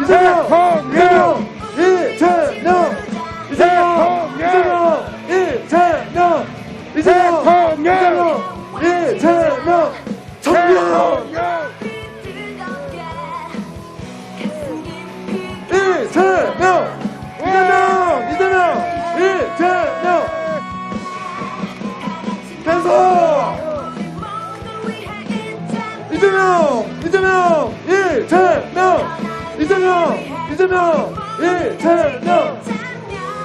이재명, 이재명, 이재명, 이재명, 이재명, 이재명, 정명, 이재명, 이재명, 계속 이재명,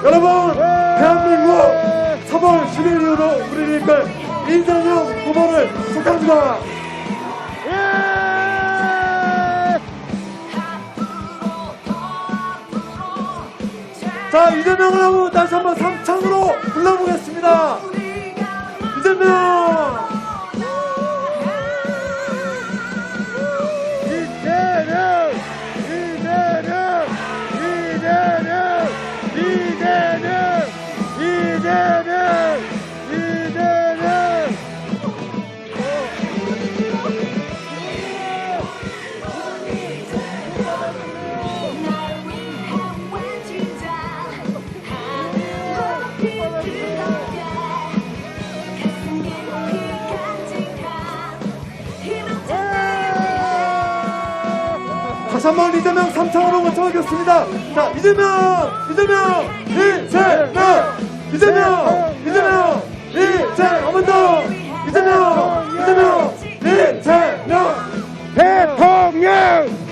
여러분, 대한민국 3월 10일 이후로 우리를 이끌 이재명 후보를 축하합니다. 자, 이재명을 하고 다시 한번 삼창으로 불러보겠습니다. 이재명! 다시 한번 이재명 3창으로 거쳐보겠습니다. 자, 이재명, 한 번 더, 이재명, 대통령.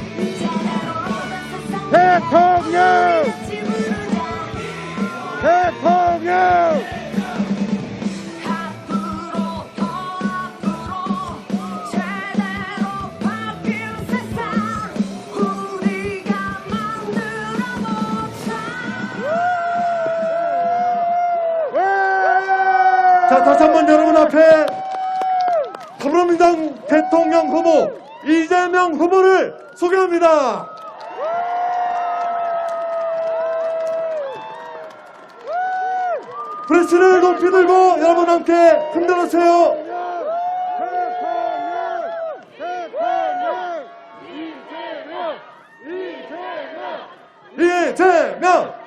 자, 다시 한번 여러분 앞에 더불어민주당 대통령 후보 이재명 후보를 소개합니다. 프레스를 높이 들고 여러분 함께 흔들어주세요. 이재명.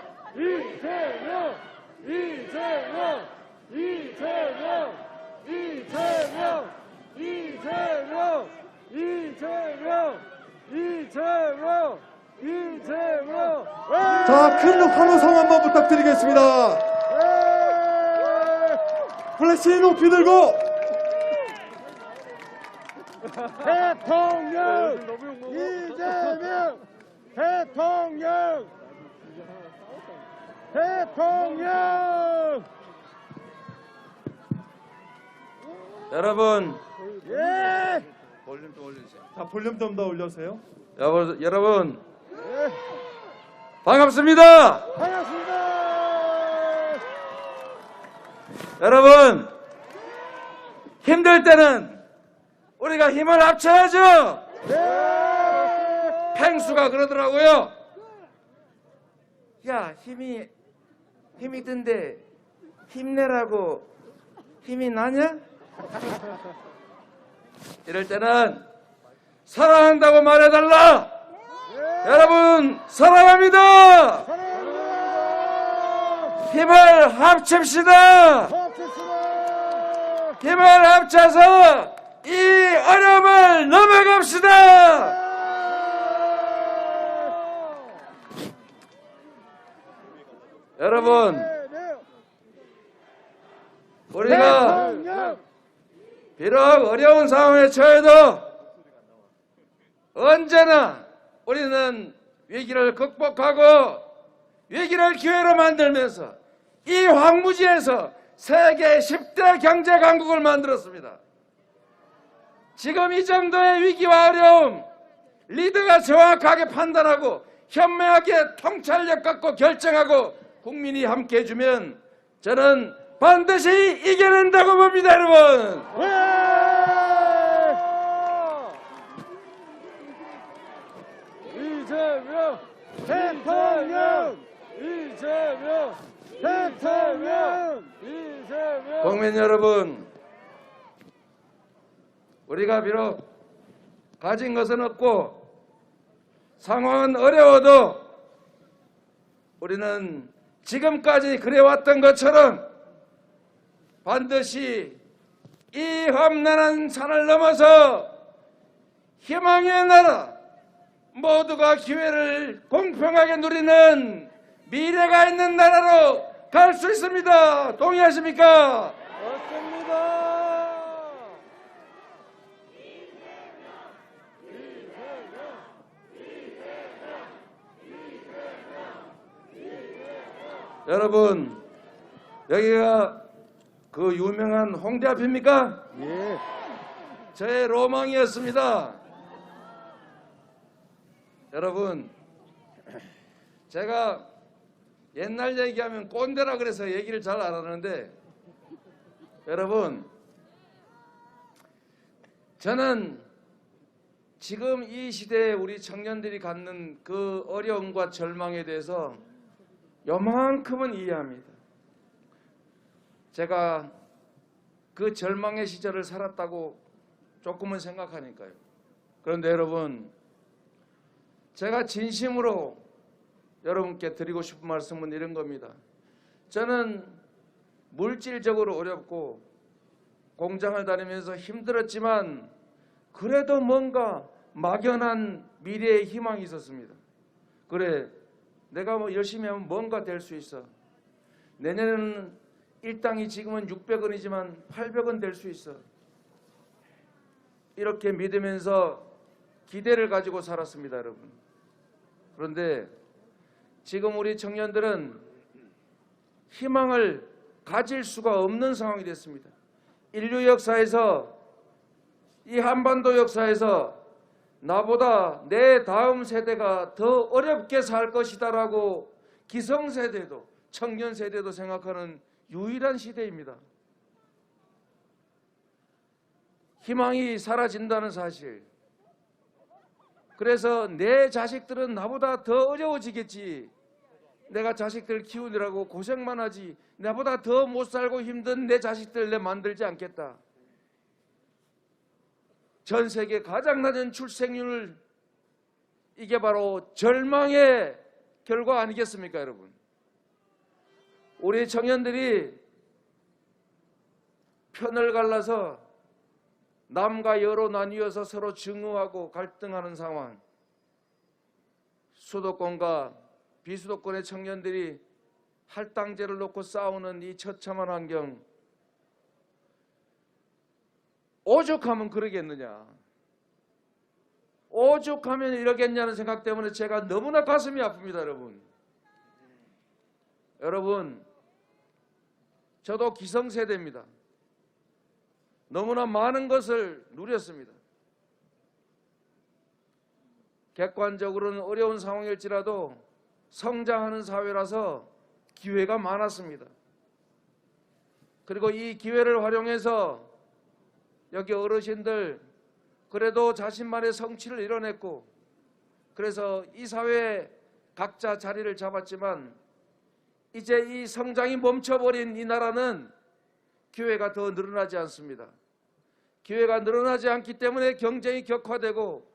자, 큰 환호성 한번 부탁드리겠습니다. 플래시 높이 들고 대통령 이재명 대통령 여러분, 예 볼륨 좀 올려주세요. 자, 볼륨 좀 더 올려주세요. 여러분 반갑습니다. 반갑습니다. 여러분, 힘들 때는 우리가 힘을 합쳐야죠. 펭수가 그러더라고요. 야, 힘이 든데 힘내라고 힘이 나냐? 이럴 때는 사랑한다고 말해달라. 여러분, 사랑합니다. 힘을 합칩시다. 힘을 합쳐서 이 어려움을 넘어갑시다. 여러분, 우리가 비록 어려운 상황에 처해도 언제나 우리는 위기를 극복하고 위기를 기회로 만들면서 이 황무지에서 세계 10대 경제 강국을 만들었습니다. 지금 이 정도의 위기와 어려움, 리더가 정확하게 판단하고 현명하게 통찰력 갖고 결정하고 국민이 함께 해주면 저는 반드시 이겨낸다고 봅니다, 여러분. 이재명 대통령 이재명 대통령 이재명 국민 여러분, 우리가 비록 가진 것은 없고 상황은 어려워도 우리는 지금까지 그래왔던 것처럼 반드시 이 험난한 산을 넘어서 희망의 나라, 모두가 기회를 공평하게 누리는 미래가 있는 나라로 갈 수 있습니다. 동의하십니까? 맞습니다. 여러분, 여기가 그 유명한 홍대 앞입니까? 예. 저의 로망이었습니다. 여러분, 제가 옛날 얘기하면 꼰대라 그래서 얘기를 잘 안 하는데, 여러분, 저는 지금 이 시대에 우리 청년들이 갖는 그 어려움과 절망에 대해서 요만큼은 이해합니다. 제가 그 절망의 시절을 살았다고 조금은 생각하니까요. 그런데 여러분, 제가 진심으로 여러분께 드리고 싶은 말씀은 이런 겁니다. 저는 물질적으로 어렵고 공장을 다니면서 힘들었지만 그래도 뭔가 막연한 미래의 희망이 있었습니다. 그래, 내가 뭐 열심히 하면 뭔가 될 수 있어. 내년에는 일당이 지금은 600원이지만 800원 될 수 있어. 이렇게 믿으면서 기대를 가지고 살았습니다, 여러분. 그런데 지금 우리 청년들은 희망을 가질 수가 없는 상황이 됐습니다. 인류 역사에서, 이 한반도 역사에서 나보다 내 다음 세대가 더 어렵게 살 것이다라고 기성세대도 청년세대도 생각하는 유일한 시대입니다. 희망이 사라진다는 사실. 그래서 내 자식들은 나보다 더 어려워지겠지. 내가 자식들 키우느라고 고생만 하지. 나보다 더 못 살고 힘든 내 자식들 내 만들지 않겠다. 전 세계 가장 낮은 출생률, 이게 바로 절망의 결과 아니겠습니까, 여러분? 우리 청년들이 편을 갈라서 남과 여로 나뉘어서 서로 증오하고 갈등하는 상황, 수도권과 비수도권의 청년들이 할당제를 놓고 싸우는 이 처참한 환경, 오죽하면 그러겠느냐, 오죽하면 이러겠냐는 생각 때문에 제가 너무나 가슴이 아픕니다. 여러분, 저도 기성세대입니다. 너무나 많은 것을 누렸습니다. 객관적으로는 어려운 상황일지라도 성장하는 사회라서 기회가 많았습니다. 그리고 이 기회를 활용해서 여기 어르신들 그래도 자신만의 성취를 이뤄냈고, 그래서 이 사회에 각자 자리를 잡았지만 이제 이 성장이 멈춰버린 이 나라는 기회가 더 늘어나지 않습니다. 기회가 늘어나지 않기 때문에 경쟁이 격화되고,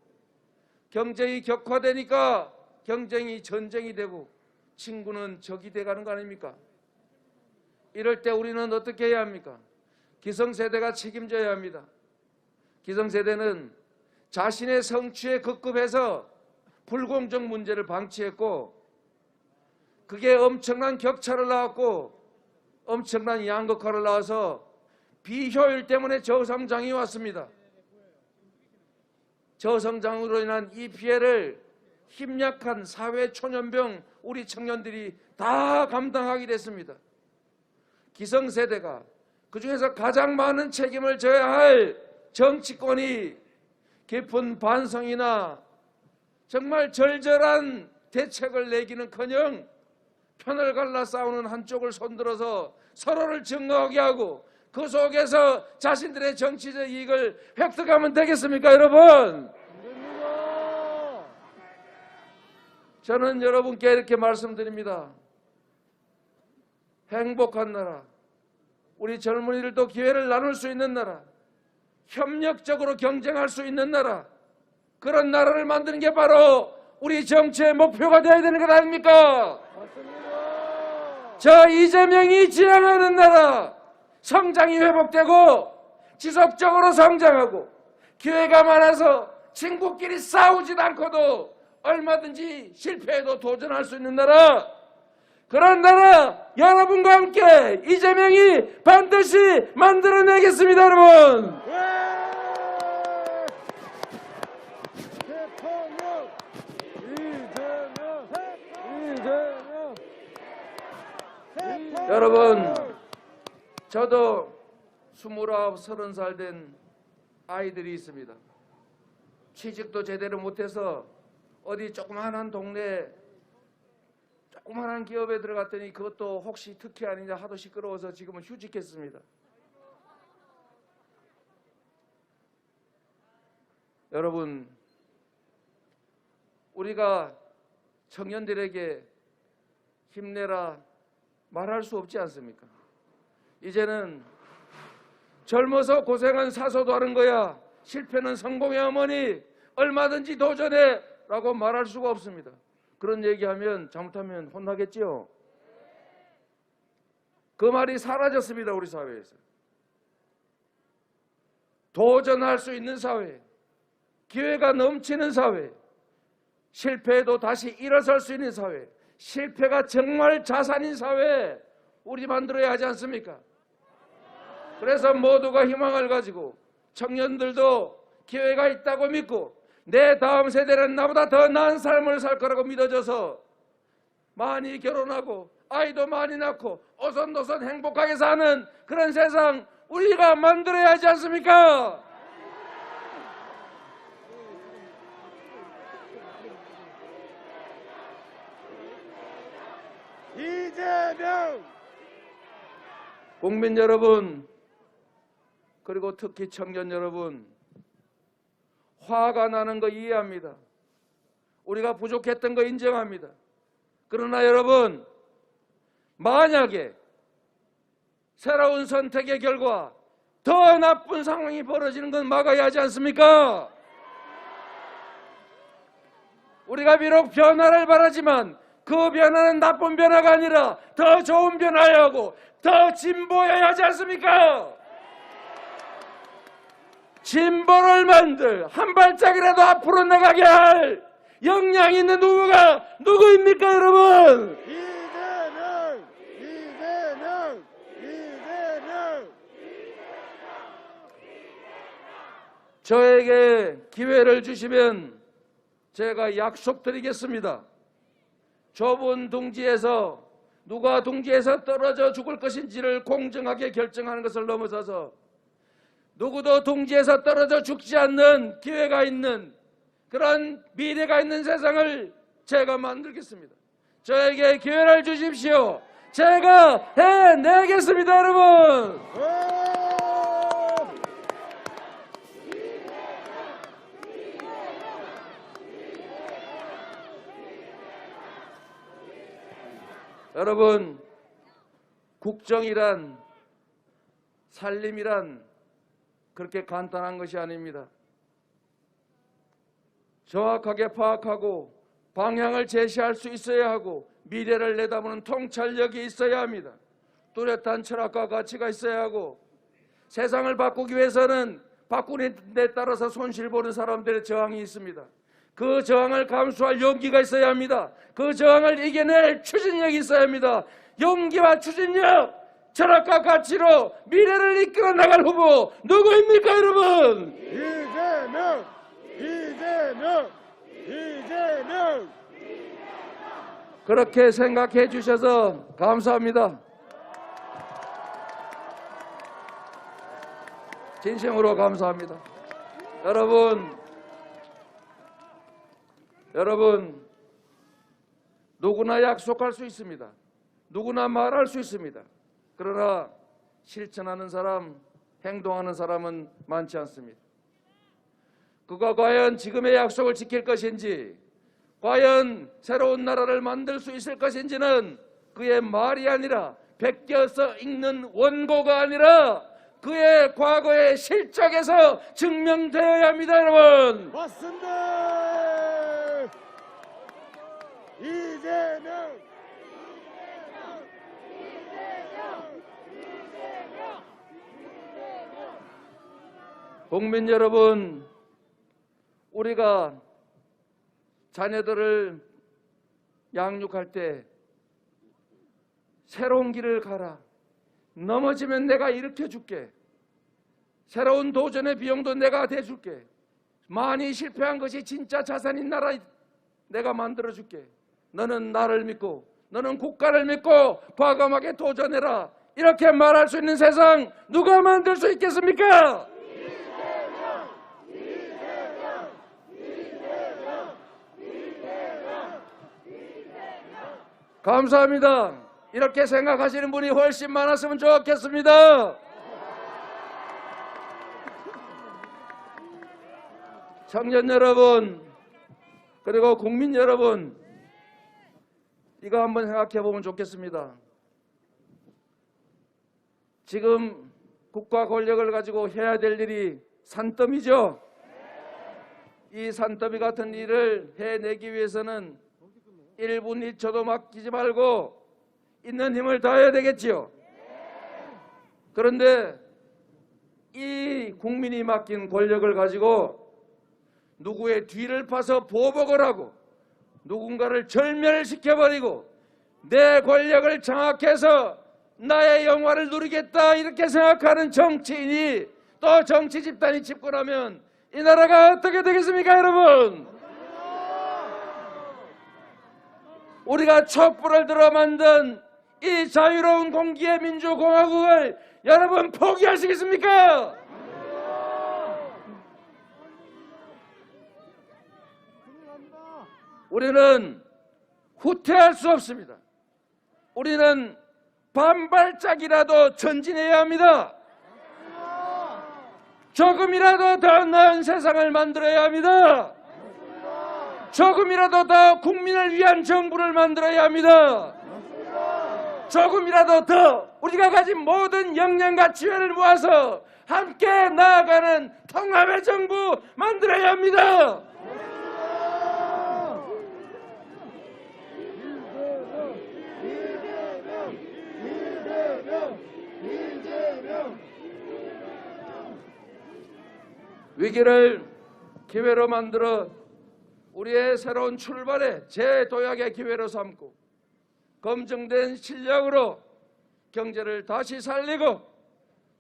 경쟁이 격화되니까 경쟁이 전쟁이 되고 친구는 적이 돼가는 거 아닙니까? 이럴 때 우리는 어떻게 해야 합니까? 기성세대가 책임져야 합니다. 기성세대는 자신의 성취에 급급해서 불공정 문제를 방치했고, 그게 엄청난 격차를 낳았고 엄청난 양극화를 낳아서 비효율 때문에 저성장이 왔습니다. 저성장으로 인한 이 피해를 힘약한 사회 초년병 우리 청년들이 다 감당하게 됐습니다. 기성세대가 그중에서 가장 많은 책임을 져야 할 정치권이 깊은 반성이나 정말 절절한 대책을 내기는커녕 편을 갈라 싸우는 한쪽을 손들어서 서로를 증오하게 하고 그 속에서 자신들의 정치적 이익을 획득하면 되겠습니까, 여러분? 됩니다. 저는 여러분께 이렇게 말씀드립니다. 행복한 나라, 우리 젊은이들도 기회를 나눌 수 있는 나라, 협력적으로 경쟁할 수 있는 나라, 그런 나라를 만드는 게 바로 우리 정치의 목표가 되어야 되는 것 아닙니까? 맞습니다. 저 이재명이 지향하는 나라 성장이 회복되고 지속적으로 성장하고 기회가 많아서 친구끼리 싸우지도 않고도 얼마든지 실패해도 도전할 수 있는 나라, 그런 나라 여러분과 함께 이재명이 반드시 만들어내겠습니다. 여러분, 대통령 이재명 여러분, 저도 29, 30살 된 아이들이 있습니다. 취직도 제대로 못해서 어디 조그마한 동네 조그마한 기업에 들어갔더니 그것도 혹시 특혜 아니냐 하도 시끄러워서 지금은 휴직했습니다. 여러분, 우리가 청년들에게 힘내라 말할 수 없지 않습니까? 이제는 젊어서 고생한 사소도 하는 거야, 실패는 성공의 어머니, 얼마든지 도전해 라고 말할 수가 없습니다. 그런 얘기하면 잘못하면 혼나겠지요. 그 말이 사라졌습니다. 우리 사회에서. 도전할 수 있는 사회, 기회가 넘치는 사회, 실패해도 다시 일어설 수 있는 사회, 실패가 정말 자산인 사회 우리 만들어야 하지 않습니까? 그래서 모두가 희망을 가지고 청년들도 기회가 있다고 믿고 내 다음 세대는 나보다 더 나은 삶을 살 거라고 믿어져서 많이 결혼하고 아이도 많이 낳고 오손도손 행복하게 사는 그런 세상 우리가 만들어야 하지 않습니까? 이재명 국민 여러분, 그리고 특히 청년 여러분, 화가 나는 거 이해합니다. 우리가 부족했던 거 인정합니다. 그러나 여러분, 만약에 새로운 선택의 결과 더 나쁜 상황이 벌어지는 건 막아야 하지 않습니까? 우리가 비록 변화를 바라지만 그 변화는 나쁜 변화가 아니라 더 좋은 변화여야 하고 더 진보해야 하지 않습니까? 진보를 만들 한 발짝이라도 앞으로 나가게 할 역량 있는 후보가 누구입니까, 여러분? 이재명 저에게 기회를 주시면 제가 약속드리겠습니다. 좁은 둥지에서 누가 둥지에서 떨어져 죽을 것인지를 공정하게 결정하는 것을 넘어서서 누구도 둥지에서 떨어져 죽지 않는 기회가 있는 그런 미래가 있는 세상을 제가 만들겠습니다. 저에게 기회를 주십시오. 제가 해내겠습니다, 여러분. 여러분, 국정이란, 살림이란 그렇게 간단한 것이 아닙니다. 정확하게 파악하고 방향을 제시할 수 있어야 하고 미래를 내다보는 통찰력이 있어야 합니다. 뚜렷한 철학과 가치가 있어야 하고 세상을 바꾸기 위해서는 바꾸는 데 따라서 손실 보는 사람들의 저항이 있습니다. 그 저항을 감수할 용기가 있어야 합니다. 그 저항을 이겨낼 추진력이 있어야 합니다. 용기와 추진력, 철학과 가치로 미래를 이끌어 나갈 후보 누구입니까, 여러분? 이재명 그렇게 생각해 주셔서 감사합니다. 진심으로 감사합니다. 여러분, 누구나 약속할 수 있습니다. 누구나 말할 수 있습니다. 그러나 실천하는 사람, 행동하는 사람은 많지 않습니다. 그가 과연 지금의 약속을 지킬 것인지, 과연 새로운 나라를 만들 수 있을 것인지는 그의 말이 아니라 베껴서 읽는 원고가 아니라 그의 과거의 실적에서 증명되어야 합니다, 여러분. 맞습니다. 이재명! 국민 여러분, 우리가 자녀들을 양육할 때 새로운 길을 가라. 넘어지면 내가 일으켜줄게. 새로운 도전의 비용도 내가 대줄게. 많이 실패한 것이 진짜 자산인 나라 내가 만들어줄게. 너는 나를 믿고 너는 국가를 믿고 과감하게 도전해라. 이렇게 말할 수 있는 세상 누가 만들 수 있겠습니까? 감사합니다. 이렇게 생각하시는 분이 훨씬 많았으면 좋겠습니다. 청년 여러분, 그리고 국민 여러분, 이거 한번 생각해 보면 좋겠습니다. 지금 국가 권력을 가지고 해야 될 일이 산더미죠. 이 산더미 같은 일을 해내기 위해서는 1분 1초도 맡기지 말고 있는 힘을 다해야 되겠지요. 그런데 이 국민이 맡긴 권력을 가지고 누구의 뒤를 파서 보복을 하고 누군가를 절멸시켜버리고 내 권력을 장악해서 나의 영화를 누리겠다 이렇게 생각하는 정치인이 또 정치 집단이 집권하면 이 나라가 어떻게 되겠습니까, 여러분? 우리가 촛불을 들어 만든 이 자유로운 공기의 민주공화국을 여러분 포기하시겠습니까? 우리는 후퇴할 수 없습니다. 우리는 반발짝이라도 전진해야 합니다. 조금이라도 더 나은 세상을 만들어야 합니다. 조금이라도 더 국민을 위한 정부를 만들어야 합니다. 조금이라도 더 우리가 가진 모든 역량과 지혜를 모아서 함께 나아가는 통합의 정부 만들어야 합니다. 위기를 기회로 만들어 우리의 새로운 출발의 재도약의 기회로 삼고 검증된 실력으로 경제를 다시 살리고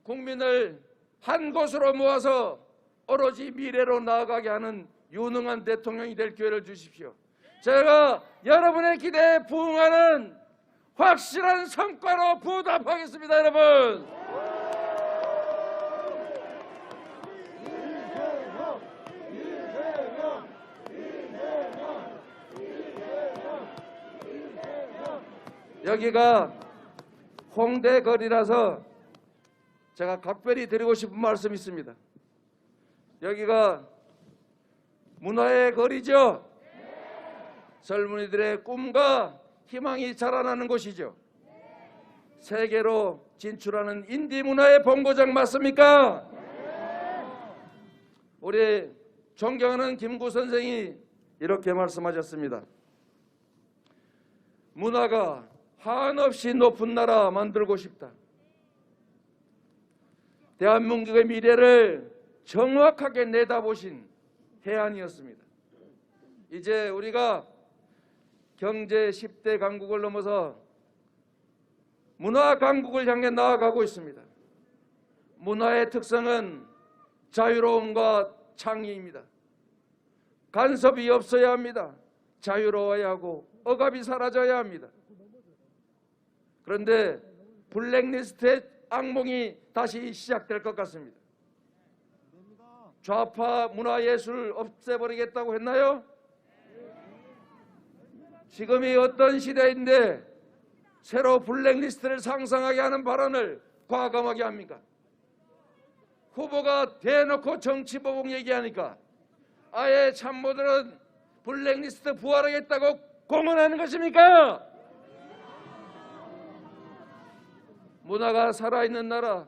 국민을 한 곳으로 모아서 오로지 미래로 나아가게 하는 유능한 대통령이 될 기회를 주십시오. 제가 여러분의 기대에 부응하는 확실한 성과로 보답하겠습니다, 여러분. 여기가 홍대 거리라서 제가 각별히 드리고 싶은 말씀이 있습니다. 여기가 문화의 거리죠. 젊은이들의 꿈과 희망이 자라나는 곳이죠. 세계로 진출하는 인디 문화의 본고장 맞습니까? 우리 존경하는 김구 선생이 이렇게 말씀하셨습니다. 문화가 한없이 높은 나라 만들고 싶다. 대한민국의 미래를 정확하게 내다보신 해안이었습니다. 이제 우리가 경제 10대 강국을 넘어서 문화 강국을 향해 나아가고 있습니다. 문화의 특성은 자유로움과 창의입니다. 간섭이 없어야 합니다. 자유로워야 하고 억압이 사라져야 합니다. 그런데 블랙리스트의 악몽이 다시 시작될 것 같습니다. 좌파 문화예술을 없애버리겠다고 했나요? 지금이 어떤 시대인데 새로 블랙리스트를 상상하게 하는 발언을 과감하게 합니까? 후보가 대놓고 정치보복 얘기하니까 아예 참모들은 블랙리스트 부활하겠다고 공언하는 것입니까? 문화가 살아있는 나라,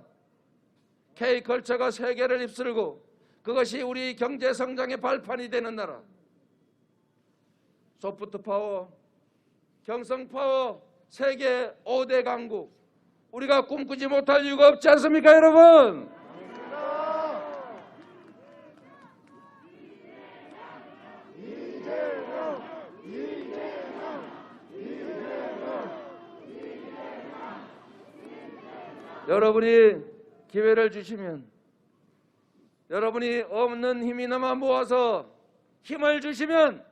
K컬처가 세계를 휩쓸고 그것이 우리 경제 성장의 발판이 되는 나라, 소프트 파워, 경성파워 세계 5대 강국, 우리가 꿈꾸지 못할 이유가 없지 않습니까, 여러분? 여러분이 기회를 주시면, 여러분이 없는 힘이나마 모아서 힘을 주시면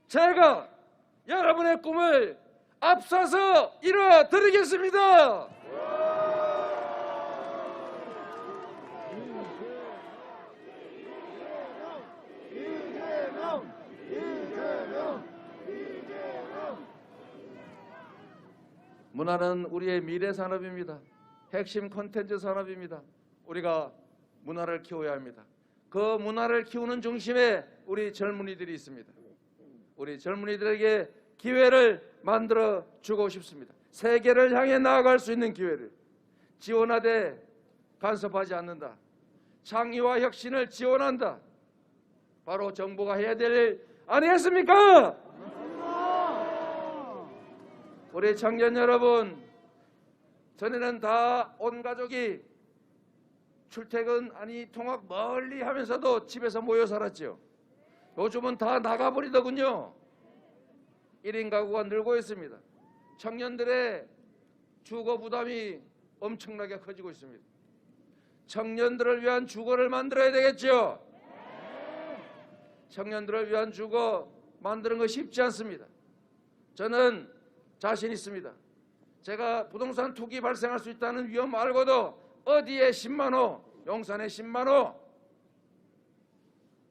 제가 여러분의 꿈을 앞서서 이루어 드리겠습니다. 문화는 우리의 미래 산업입니다. 핵심 콘텐츠 산업입니다. 우리가 문화를 키워야 합니다. 그 문화를 키우는 중심에 우리 젊은이들이 있습니다. 우리 젊은이들에게 기회를 만들어 주고 싶습니다. 세계를 향해 나아갈 수 있는 기회를 지원하되 간섭하지 않는다. 창의와 혁신을 지원한다. 바로 정부가 해야 될 일 아니겠습니까? 우리 청년 여러분, 전에는 다 온 가족이 출퇴근 아니 통학 멀리 하면서도 집에서 모여 살았죠. 요즘은 다 나가버리더군요. 1인 가구가 늘고 있습니다. 청년들의 주거 부담이 엄청나게 커지고 있습니다. 청년들을 위한 주거를 만들어야 되겠죠. 청년들을 위한 주거 만드는 거 쉽지 않습니다. 저는 자신 있습니다. 제가 부동산 투기 발생할 수 있다는 위험 알고도 어디에 10만 호, 용산에 10만 호,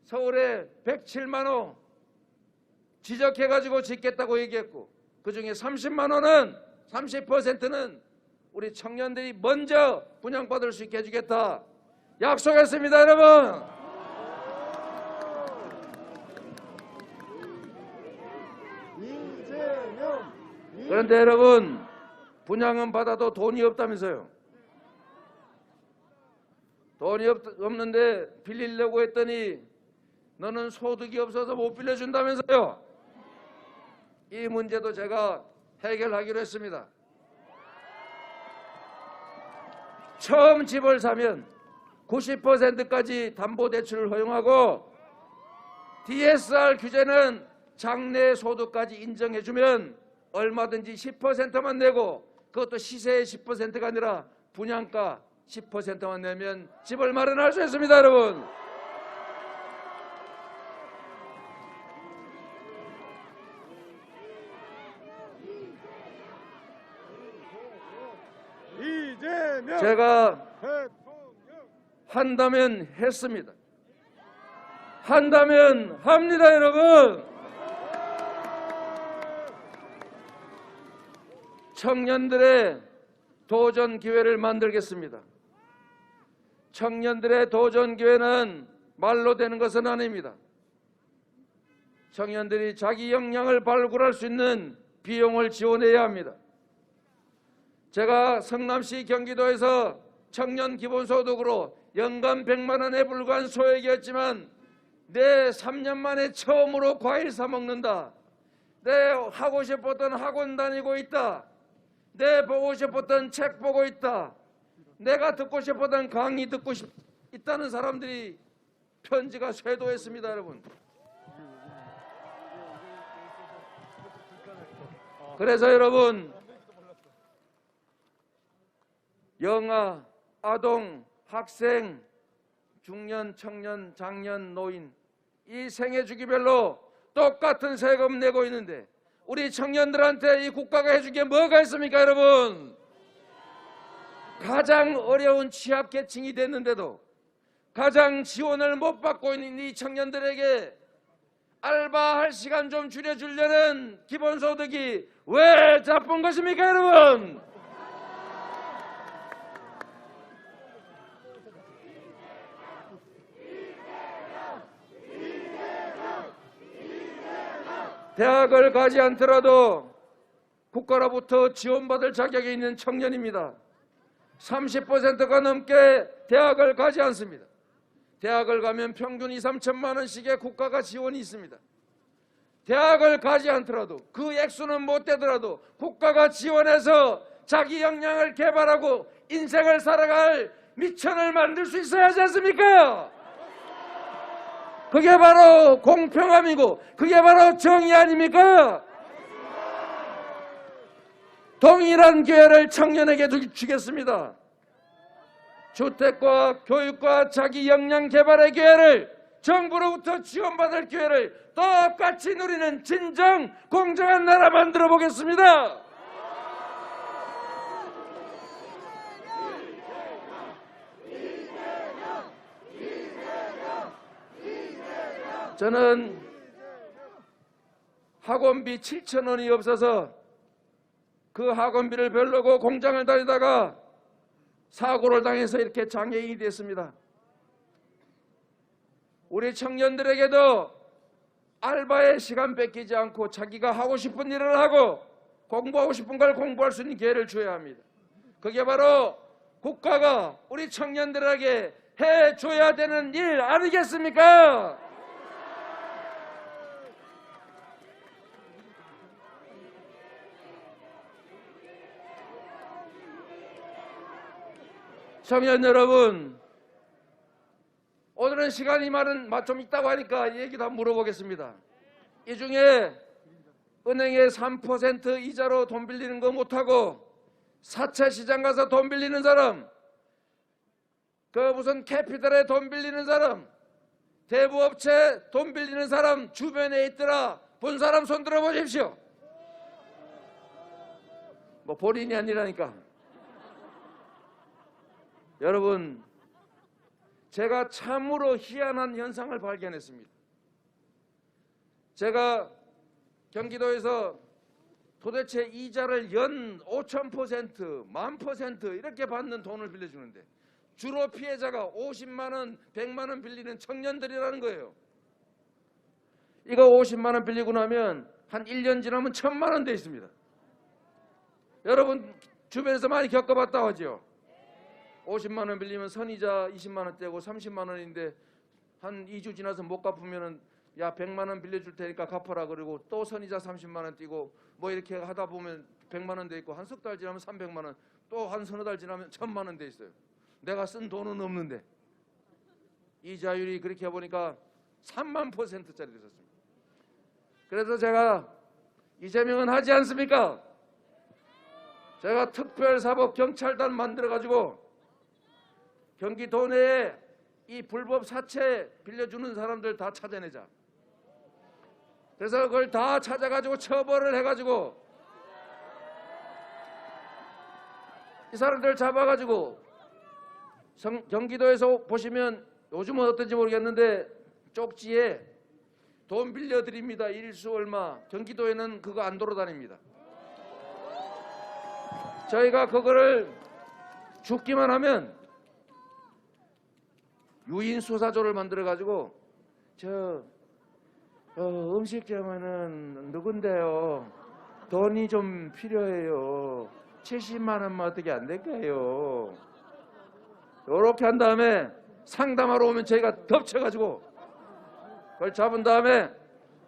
서울에 107만 호 지적해가지고 짓겠다고 얘기했고, 그중에 30만 호는 30%는 우리 청년들이 먼저 분양받을 수 있게 해주겠다 약속했습니다, 여러분. 그런데 여러분, 분양은 받아도 돈이 없다면서요. 돈이 없는데 빌리려고 했더니 너는 소득이 없어서 못 빌려준다면서요. 이 문제도 제가 해결하기로 했습니다. 처음 집을 사면 90%까지 담보대출을 허용하고 DSR 규제는 장래 소득까지 인정해주면 얼마든지 10%만 내고, 그것도 시세의 10%가 아니라 분양가 10%만 내면 집을 마련할 수 있습니다, 여러분. 이재명 제가 대통령. 한다면 했습니다. 한다면 합니다, 여러분. 청년들의 도전 기회를 만들겠습니다. 청년들의 도전 기회는 말로 되는 것은 아닙니다. 청년들이 자기 역량을 발굴할 수 있는 비용을 지원해야 합니다. 제가 성남시 경기도에서 청년 기본소득으로 연간 100만 원에 불과한 소액이었지만 내 3년 만에 처음으로 과일 사 먹는다. 내 하고 싶었던 학원 다니고 있다. 내 보고 싶었던 책 보고 있다. 내가 듣고 싶었던 강의 듣고 있다는 사람들이 편지가 쇄도했습니다, 여러분. 그래서 여러분, 영아, 아동, 학생, 중년, 청년, 장년, 노인, 이 생애 주기별로 똑같은 세금 내고 있는데 우리 청년들한테 이 국가가 해준 게 뭐가 있습니까, 여러분? 가장 어려운 취약계층이 됐는데도 가장 지원을 못 받고 있는 이 청년들에게 알바할 시간 좀 줄여주려는 기본소득이 왜 나쁜 것입니까, 여러분? 대학을 가지 않더라도 국가로부터 지원받을 자격이 있는 청년입니다. 30%가 넘게 대학을 가지 않습니다. 대학을 가면 평균 2, 3천만 원씩의 국가가 지원이 있습니다. 대학을 가지 않더라도 그 액수는 못 되더라도 국가가 지원해서 자기 역량을 개발하고 인생을 살아갈 미천을 만들 수 있어야 하지 않습니까? 그게 바로 공평함이고 그게 바로 정의 아닙니까? 동일한 기회를 청년에게 주겠습니다. 주택과 교육과 자기 역량 개발의 기회를 정부로부터 지원받을 기회를 똑같이 누리는 진정 공정한 나라 만들어 보겠습니다. 저는 학원비 7,000원이 없어서 그 학원비를 벌려고 공장을 다니다가 사고를 당해서 이렇게 장애인이 됐습니다. 우리 청년들에게도 알바의 시간 뺏기지 않고 자기가 하고 싶은 일을 하고 공부하고 싶은 걸 공부할 수 있는 기회를 줘야 합니다. 그게 바로 국가가 우리 청년들에게 해줘야 되는 일 아니겠습니까? 청년 여러분, 오늘은 시간이 좀 있다고 하니까 얘기도 한번 물어보겠습니다. 이 중에 은행에 3% 이자로 돈 빌리는 거 못하고 사채 시장 가서 돈 빌리는 사람, 그 무슨 캐피탈에 돈 빌리는 사람, 대부업체 돈 빌리는 사람 주변에 있더라. 본 사람 손 들어보십시오. 뭐 본인이 아니라니까. 여러분, 제가 참으로 희한한 현상을 발견했습니다. 제가 경기도에서 도대체 이자를 연 5,000%, 10,000% 이렇게 받는 돈을 빌려주는데 주로 피해자가 50만 원, 100만 원 빌리는 청년들이라는 거예요. 이거 50만 원 빌리고 나면 한 1년 지나면 1,000만 원 돼 있습니다. 여러분 주변에서 많이 겪어봤다 하죠. 50만 원 빌리면 선이자 20만 원 떼고 30만 원인데 한 2주 지나서 못 갚으면은 야 100만 원 빌려줄 테니까 갚아라 그러고 또 선이자 30만 원 떼고 뭐 이렇게 하다 보면 100만 원 돼 있고 한 석 달 지나면 300만 원 또 한 서너 달 지나면 1,000만 원 돼 있어요. 내가 쓴 돈은 없는데 이자율이 그렇게 해보니까 3만%짜리 됐었습니다. 그래서 제가 이재명은 하지 않습니까? 제가 특별사법경찰단 만들어가지고 경기도 내에 이 불법 사채 빌려주는 사람들 다 찾아내자. 그래서 그걸 다 찾아가지고 처벌을 해가지고 이 사람들 잡아가지고 경기도에서 보시면 요즘은 어떤지 모르겠는데 쪽지에 돈 빌려드립니다. 일수 얼마. 경기도에는 그거 안 돌아다닙니다. 저희가 그거를 죽기만 하면 유인 수사조를 만들어 가지고 음식점에는 누군데요? 돈이 좀 필요해요. 70만 원만 어떻게 안 될까요? 이렇게 한 다음에 상담하러 오면 저희가 덮쳐가지고 그걸 잡은 다음에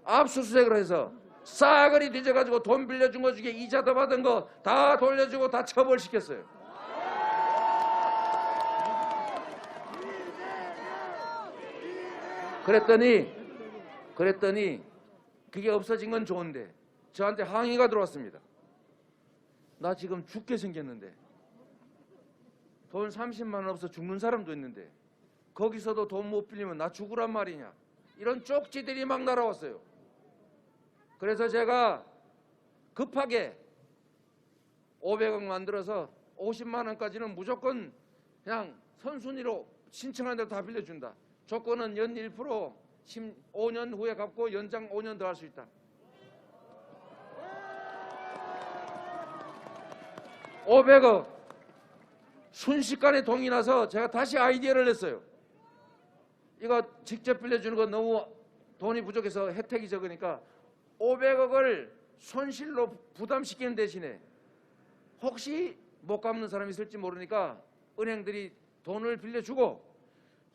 압수수색을 해서 싸그리 뒤져가지고 돈 빌려준 거 중에 이자 더 받은 거 다 돌려주고 다 처벌시켰어요. 그랬더니 그게 없어진 건 좋은데 저한테 항의가 들어왔습니다. 나 지금 죽게 생겼는데 돈 30만 원 없어 죽는 사람도 있는데 거기서도 돈 못 빌리면 나 죽으란 말이냐. 이런 쪽지들이 막 날아왔어요. 그래서 제가 급하게 500억 만들어서 50만 원까지는 무조건 그냥 선순위로 신청한 대로 다 빌려준다. 조건은 연 1% 15년 후에 갚고 연장 5년 더 할 수 있다. 500억 순식간에 동이 나서 제가 다시 아이디어를 냈어요. 이거 직접 빌려주는 거 너무 돈이 부족해서 혜택이 적으니까 500억을 손실로 부담시키는 대신에 혹시 못 갚는 사람이 있을지 모르니까 은행들이 돈을 빌려주고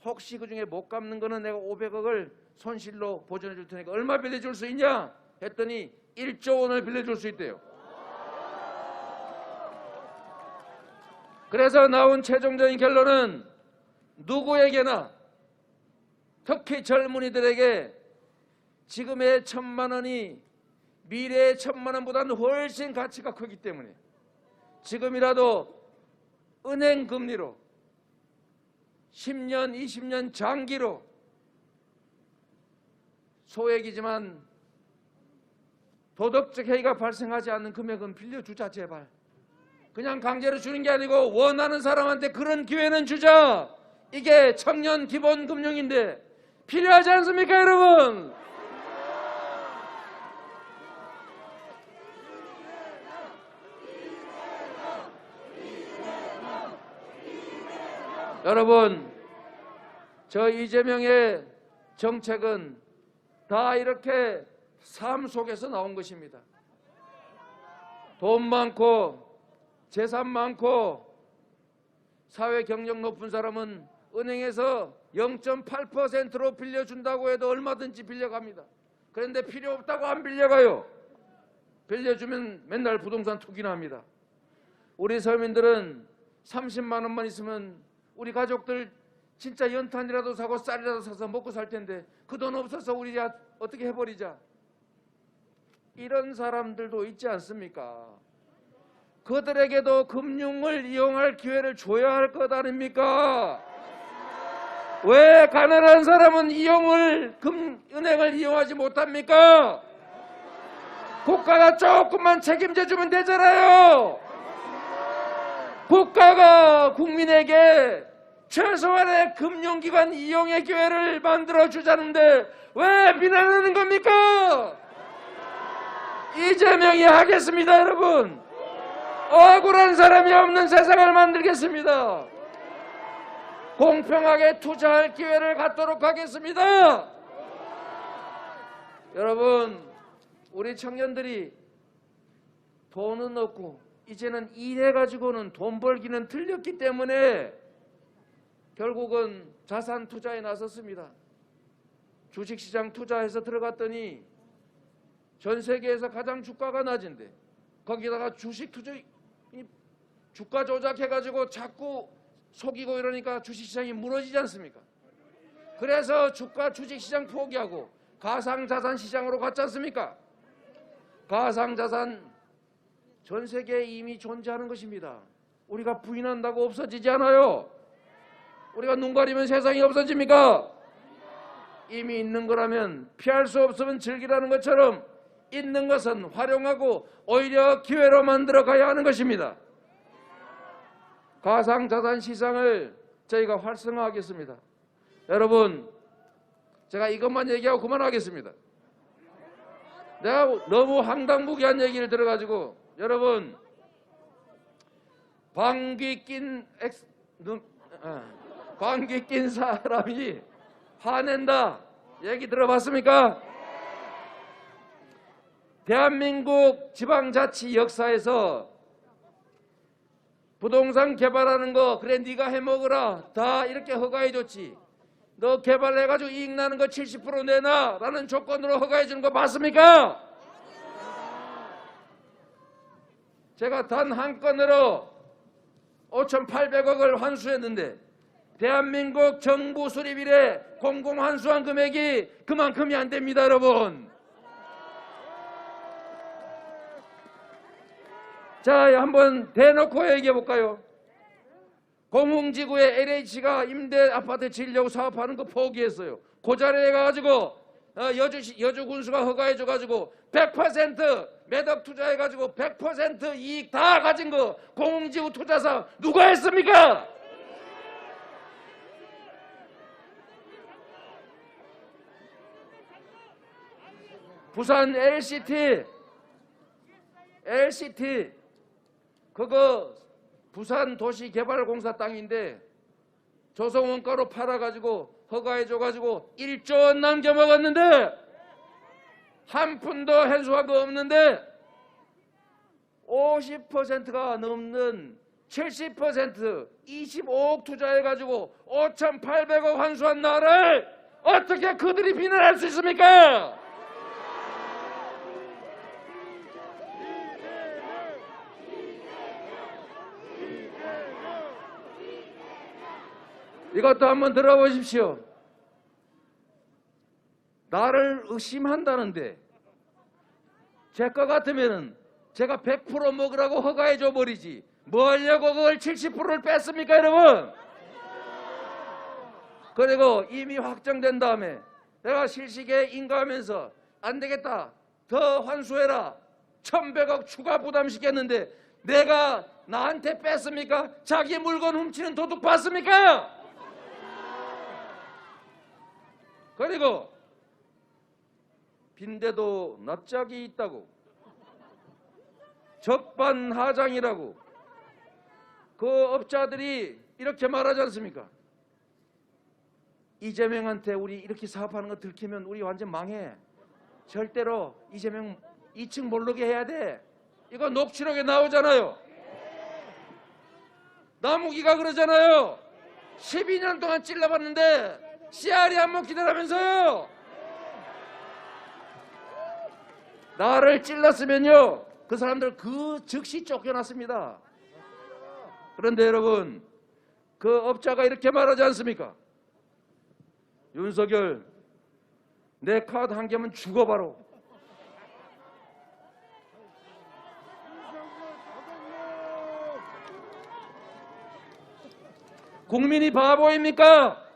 혹시 그중에 못 갚는 거는 내가 500억을 손실로 보전해 줄 테니까 얼마 빌려줄 수 있냐? 했더니 1조 원을 빌려줄 수 있대요. 그래서 나온 최종적인 결론은 누구에게나, 특히 젊은이들에게 지금의 1,000만 원이 미래의 1,000만 원보다는 훨씬 가치가 크기 때문에 지금이라도 은행 금리로 10년, 20년 장기로 소액이지만 도덕적 해이가 발생하지 않는 금액은 빌려주자. 제발. 그냥 강제로 주는 게 아니고 원하는 사람한테 그런 기회는 주자. 이게 청년 기본 금융인데 필요하지 않습니까, 여러분? 여러분, 저 이재명의 정책은 다 이렇게 삶 속에서 나온 것입니다. 돈 많고 재산 많고 사회 경력 높은 사람은 은행에서 0.8%로 빌려준다고 해도 얼마든지 빌려갑니다. 그런데 필요 없다고 안 빌려가요. 빌려주면 맨날 부동산 투기나 합니다. 우리 서민들은 30만 원만 있으면 우리 가족들 진짜 연탄이라도 사고 쌀이라도 사서 먹고 살 텐데 그 돈 없어서 우리 어떻게 해버리자. 이런 사람들도 있지 않습니까? 그들에게도 금융을 이용할 기회를 줘야 할 것 아닙니까? 왜 가난한 사람은 은행을 이용하지 못합니까? 국가가 조금만 책임져 주면 되잖아요. 국가가 국민에게 최소한의 금융기관 이용의 기회를 만들어 주자는데 왜 비난하는 겁니까? 이재명이 하겠습니다, 여러분. 억울한 사람이 없는 세상을 만들겠습니다. 공평하게 투자할 기회를 갖도록 하겠습니다. 여러분, 우리 청년들이 돈은 없고 이제는 일해가지고는 돈 벌기는 틀렸기 때문에 결국은 자산 투자에 나섰습니다. 주식시장 투자해서 들어갔더니 전 세계에서 가장 주가가 낮은데 거기다가 주가 조작해가지고 자꾸 속이고 이러니까 주식시장이 무너지지 않습니까? 그래서 주식시장 포기하고 가상자산 시장으로 갔지 않습니까? 가상자산 전 세계에 이미 존재하는 것입니다. 우리가 부인한다고 없어지지 않아요. 우리가 눈 가리면 세상이 없어집니까? 이미 있는 거라면 피할 수 없으면 즐기라는 것처럼 있는 것은 활용하고 오히려 기회로 만들어 가야 하는 것입니다. 가상자산 시장을 저희가 활성화하겠습니다. 여러분, 제가 이것만 얘기하고 그만하겠습니다. 내가 너무 황당무계한 얘기를 들어가지고 여러분, 방귀 낀 사람이 화낸다 얘기 들어봤습니까? 대한민국 지방자치 역사에서 부동산 개발하는 거 그래 네가 해먹으라 다 이렇게 허가해줬지. 너 개발해가지고 이익 나는 거 70% 내놔 라는 조건으로 허가해주는 거 맞습니까? 제가 단 한 건으로 5,800억을 환수했는데 대한민국 정부 수립 이래 공공환수한 금액이 그만큼이 안 됩니다, 여러분. 자, 한번 대놓고 얘기해 볼까요? 공흥지구에 LH가 임대 아파트 지으려고 사업하는 거 포기했어요. 그 자리에 가가지고 여주군수가 허가해줘가지고 100% 매덕 투자해가지고 100% 이익 다 가진 거 공흥지구 투자사 누가 했습니까? 부산 LCT 그거 부산도시개발공사 땅인데 조성원가로 팔아가지고 허가해줘가지고 1조 원 남겨먹었는데 한 푼도 현수화가 없는데 50%가 넘는 70% 25억 투자해가지고 5,800억 환수한 나라를 어떻게 그들이 비난할 수 있습니까? 이것도 한번 들어보십시오. 나를 의심한다는데 제 거 같으면은 제가 100% 먹으라고 허가해 줘 버리지 뭐 하려고 그걸 70%를 뺐습니까 여러분? 그리고 이미 확정된 다음에 내가 실식에 인가하면서 안 되겠다 더 환수해라 1100억 추가 부담시켰는데 내가 나한테 뺐습니까? 자기 물건 훔치는 도둑 봤습니까? 그리고 빈대도 납작이 있다고 적반하장이라고 그 업자들이 이렇게 말하지 않습니까? 이재명한테 우리 이렇게 사업하는 거 들키면 우리 완전 망해. 절대로 이재명 2층 모르게 해야 돼. 이거 녹취록에 나오잖아요. 나무기가 그러잖아요. 12년 동안 찔러봤는데 씨알이 안 먹히더라면서요. 나를 찔렀으면요 그 사람들 그 즉시 쫓겨났습니다. 그런데 여러분 그 업자가 이렇게 말하지 않습니까? 윤석열 내 카드 한 개면 죽어봐라. 국민이 바보입니까?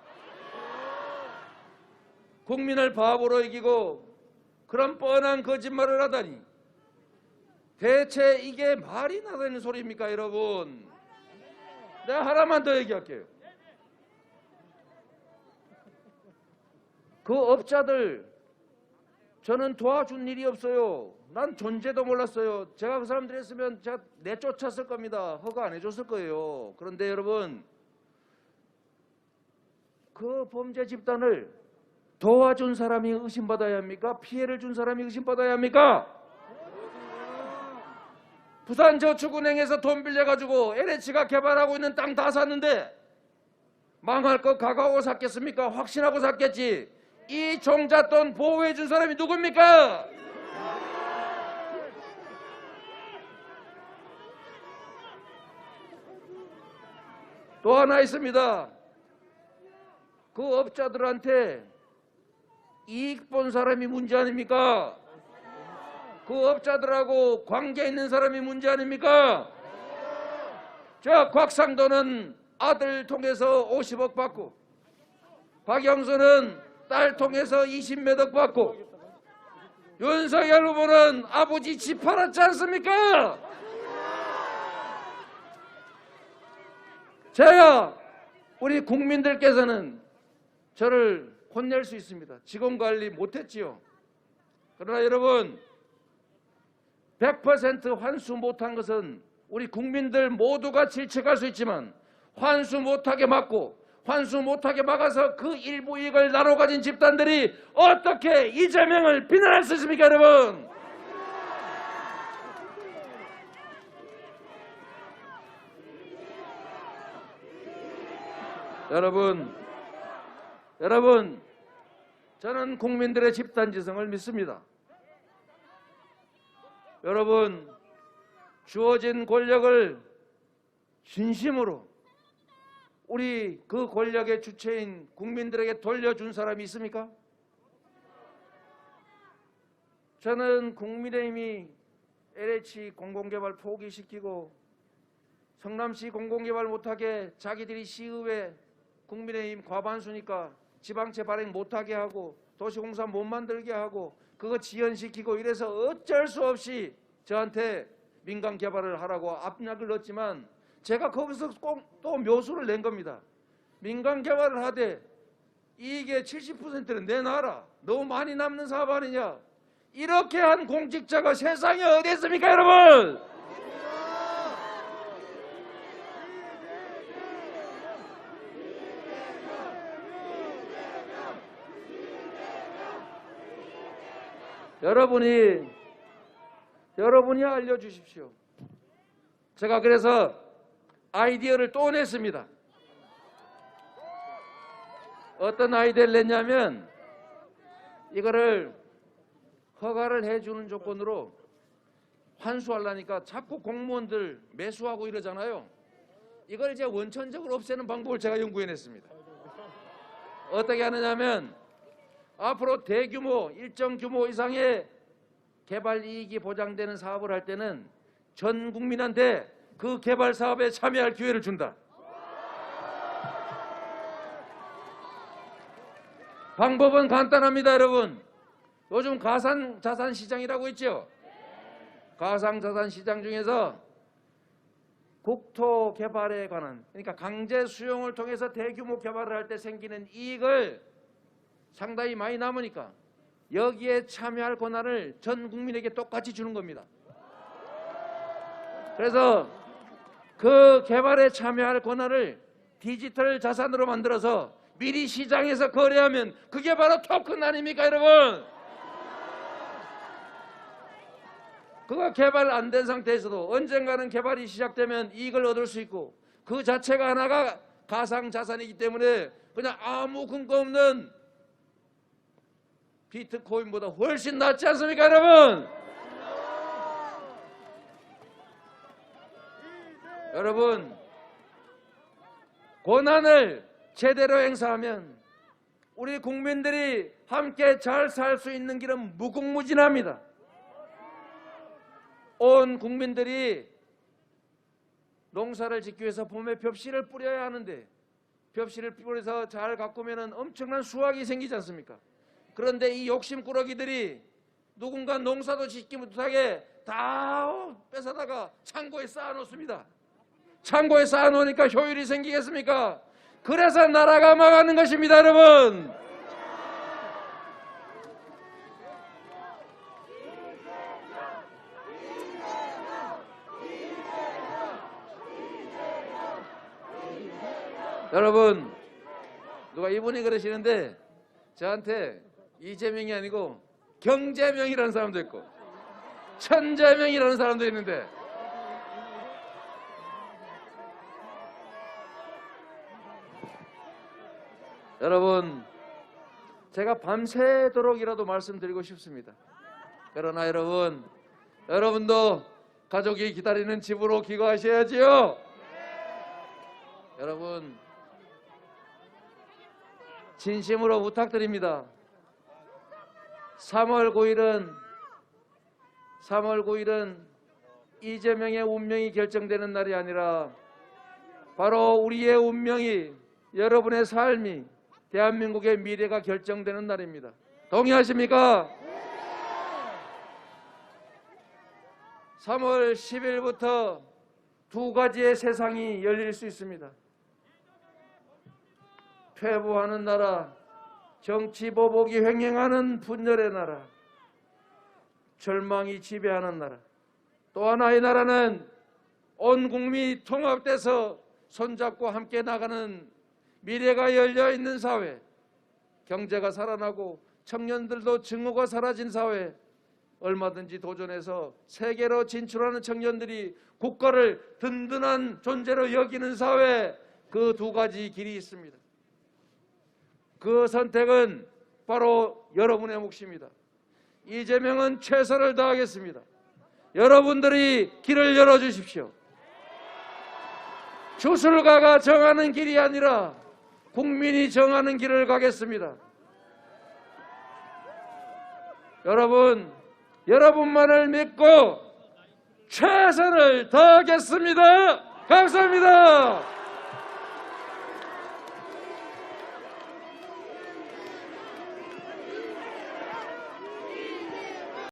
국민을 바보로 이기고 그런 뻔한 거짓말을 하다니 대체 이게 말이 나다는 소리입니까 여러분? 내가 하나만 더 얘기할게요. 그 업자들 저는 도와준 일이 없어요. 난 존재도 몰랐어요. 제가 그 사람들 했으면 제가 내쫓았을 겁니다. 허가 안 해줬을 거예요. 그런데 여러분 그 범죄 집단을 도와준 사람이 의심받아야 합니까? 피해를 준 사람이 의심받아야 합니까? 부산저축은행에서 돈 빌려가지고 LH가 개발하고 있는 땅 다 샀는데 망할 거 각오하고 샀겠습니까? 확신하고 샀겠지. 이 종잣돈 보호해 준 사람이 누굽니까? 또 하나 있습니다. 그 업자들한테 이익 본 사람이 문제 아닙니까? 그 업자들하고 관계 있는 사람이 문제 아닙니까? 저 곽상도는 아들 통해서 50억 받고 박영수는 딸 통해서 20몇 억 받고 윤석열 후보는 아버지 집 팔았지 않습니까? 제가 우리 국민들께서는 저를 혼낼 수 있습니다. 직원관리 못했지요. 그러나 여러분 100% 환수 못한 것은 우리 국민들 모두가 질책할 수 있지만 환수 못하게 막고 환수 못하게 막아서 그 일부 이익을 나눠 가진 집단들이 어떻게 이재명을 비난할 수 있습니까 여러분? 여러분 저는 국민들의 집단지성을 믿습니다. 여러분 주어진 권력을 진심으로 우리 그 권력의 주체인 국민들에게 돌려준 사람이 있습니까? 저는 국민의힘이 LH 공공개발 포기시키고 성남시 공공개발 못하게 자기들이 시의회 국민의힘 과반수니까 지방채 발행 못하게 하고 도시공사 못 만들게 하고 그거 지연시키고 이래서 어쩔 수 없이 저한테 민간 개발을 하라고 압력을 넣었지만 제가 거기서 꼭 또 묘수를 낸 겁니다. 민간 개발을 하되 이익의 70%는 내놔라. 너무 많이 남는 사업 아니냐. 이렇게 한 공직자가 세상에 어디 있습니까 여러분? 여러분이 알려주십시오. 제가 그래서 아이디어를 또 냈습니다. 어떤 아이디어를 냈냐면 이거를 허가를 해주는 조건으로 환수하려니까 자꾸 공무원들 매수하고 이러잖아요. 이걸 이제 원천적으로 없애는 방법을 제가 연구해냈습니다. 어떻게 하느냐면 앞으로 대규모 일정 규모 이상의 개발 이익이 보장되는 사업을 할 때는 전 국민한테 그 개발 사업에 참여할 기회를 준다. 방법은 간단합니다, 여러분. 요즘 가상자산 시장이라고 있죠. 가상자산 시장 중에서 국토 개발에 관한, 그러니까 강제 수용을 통해서 대규모 개발을 할 때 생기는 이익을 상당히 많이 남으니까 여기에 참여할 권한을 전 국민에게 똑같이 주는 겁니다. 그래서 그 개발에 참여할 권한을 디지털 자산으로 만들어서 미리 시장에서 거래하면 그게 바로 토큰 아닙니까, 여러분? 그거 개발 안 된 상태에서도 언젠가는 개발이 시작되면 이익을 얻을 수 있고 그 자체가 하나가 가상자산이기 때문에 그냥 아무 근거 없는 비트코인보다 훨씬 낫지 않습니까, 여러분? 여러분, 권한을 제대로 행사하면 우리 국민들이 함께 잘 살 수 있는 길은 무궁무진합니다. 온 국민들이 농사를 짓기 위해서 봄에 벽실을 뿌려야 하는데 벽실을 뿌려서 잘 가꾸면 엄청난 수확이 생기지 않습니까? 그런데 이 욕심꾸러기들이 누군가 농사도 짓기 못하게 다 뺏어다가 창고에 쌓아놓습니다. 창고에 쌓아놓으니까 효율이 생기겠습니까? 그래서 나라가 망하는 것입니다, 여러분. 여러분, 누가 이분이 그러시는데 저한테 이재명이 아니고 경제명이라는 사람도 있고 천재명이라는 사람도 있는데 여러분, 제가 밤새도록이라도 말씀드리고 싶습니다. 그러나 여러분, 여러분도 가족이 기다리는 집으로 귀가하셔야지요. 여러분, 진심으로 부탁드립니다. 3월 9일은 이재명의 운명이 결정되는 날이 아니라 바로 우리의 운명이, 여러분의 삶이, 대한민국의 미래가 결정되는 날입니다. 동의하십니까? 3월 10일부터 두 가지의 세상이 열릴 수 있습니다. 퇴보하는 나라, 정치 보복이 횡행하는 분열의 나라, 절망이 지배하는 나라. 또 하나의 나라는 온 국민이 통합돼서 손잡고 함께 나가는 미래가 열려있는 사회, 경제가 살아나고 청년들도 증오가 사라진 사회, 얼마든지 도전해서 세계로 진출하는 청년들이 국가를 든든한 존재로 여기는 사회, 그 두 가지 길이 있습니다. 그 선택은 바로 여러분의 몫입니다. 이재명은 최선을 다하겠습니다. 여러분들이 길을 열어주십시오. 주술가가 정하는 길이 아니라 국민이 정하는 길을 가겠습니다. 여러분, 여러분만을 믿고 최선을 다하겠습니다. 감사합니다.